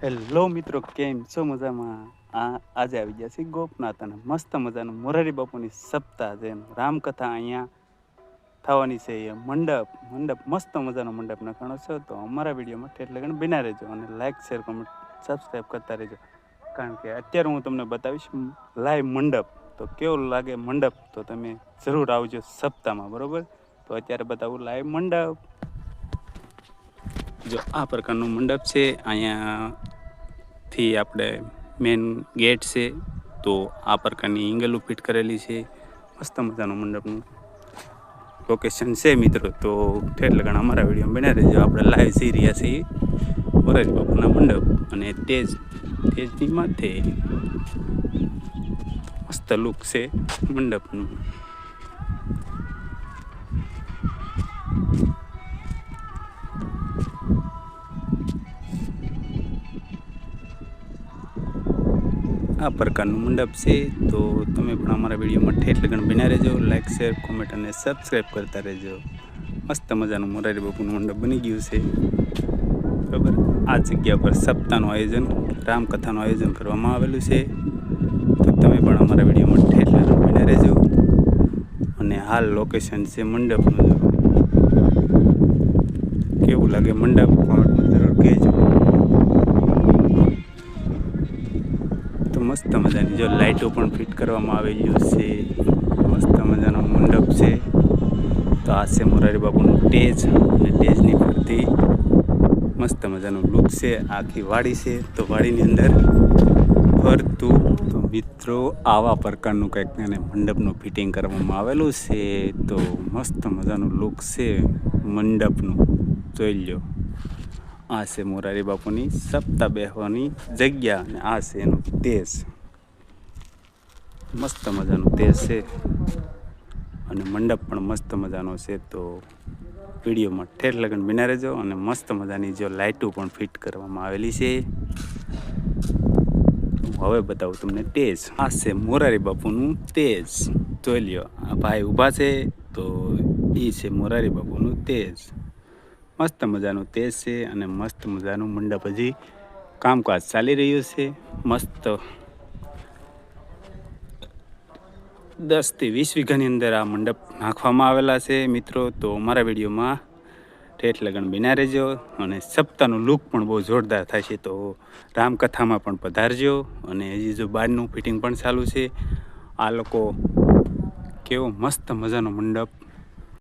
Hello મિત્રો, કેમ છો? મજામાં? આજે આવી ગયા છે ગોપનાથ અને મસ્ત મજાનું મોરારી બાપુની સપ્તાહ જેમ રામકથા અહીંયા થવાની છે. એ મંડપ મસ્ત મજાનો મંડપ નાખવાનો છે. તો અમારા વિડીયોમાં ઠેઠ લગન બિના રહેજો અને લાઈક શેર કમેન્ટ સબસ્ક્રાઈબ કરતા રહેજો, કારણ કે અત્યારે હું તમને બતાવીશ લાઈવ મંડપ. તો કેવું લાગે મંડપ તો તમે જરૂર આવજો સપ્તાહમાં, બરોબર? તો અત્યારે બતાવું લાઈવ મંડપ. જો આ પ્રકારનું મંડપ છે. અહીંયાથી આપણે મેન ગેટ છે, તો આ પ્રકારની એંગલો ફિટ કરેલી છે. મસ્ત મજાનું મંડપનું લોકેશન છે મિત્રો. તો ઠેર લગણ અમારા વિડીયો બના રહેજો. આપણે લાઈવ સી રહ્યા છીએ મોરારી બાપુના મંડપ, અને તેજની માથે મસ્ત લુક છે મંડપનું. આ પ્રકારનું મંડપ છે. તો તમે પણ અમારા વિડીયોમાં ઠેઠ લગન બના રહેજો. લાઈક શેર કોમેન્ટ અને સબસ્ક્રાઈબ કરતા રહેજો. મસ્ત મજાનું મોરારી બાપુનું મંડપ બની ગયું છે, બરાબર. આ જગ્યા પર સપ્તાહનું આયોજન, રામકથાનું આયોજન કરવામાં આવેલું છે. તો તમે પણ અમારા વિડીયોમાં ઠેઠ લગન બના રહેજો. અને હાલ લોકેશન છે મંડપનું. કેવું લાગે મંડપ કોમેન્ટમાં જરૂર કહેજો. મસ્ત મજાની જો લાઇટો પણ ફિટ કરવામાં આવેલી છે. મસ્ત મજાનો મંડપ છે. તો આ છે મોરારી બાપુનું સ્ટેજ, અને સ્ટેજની ફરતી મસ્ત મજાનું લુક છે. આખી વાડી છે, તો વાડીની અંદર ફરતું તો મિત્રો આવા પ્રકારનું કંઈક એને મંડપનું ફિટિંગ કરવામાં આવેલું છે. તો મસ્ત મજાનું લુક છે મંડપનું, જોઈ લો. આ છે મોરારી બાપુની સપ્તાહ બેસવાની જગ્યા, અને આ છે એનો તેજ. મસ્ત મજાનું તેજ છે, અને મંડપ પણ મસ્ત મજાનો છે. તો વિડીયોમાં ઠેર લગન બિના રહેજો. અને મસ્ત મજાની જો લાઇટો પણ ફિટ કરવામાં આવેલી છે. હવે બતાવું તમને તેજ. આ છે મોરારી બાપુનું તેજ, જોઈ લ્યો. આ ભાઈ ઊભા છે, તો એ છે મોરારી બાપુનું તેજ. મસ્ત મજાનું તેજ છે, અને મસ્ત મજાનું મંડપ હજી કામકાજ ચાલી રહ્યું છે. મસ્ત 10 થી 20 વીઘાની અંદર આ મંડપ નાખવામાં આવેલા છે મિત્રો. તો અમારા વિડીયોમાં ઠેઠ લગન બિના રહેજો. અને સપ્તાહનું લુક પણ બહુ જોરદાર થાય છે. તો રામકથામાં પણ પધારજો. અને હજી જો બહારનું ફિટિંગ પણ ચાલુ છે. આ લોકો કેવો મસ્ત મજાનો મંડપ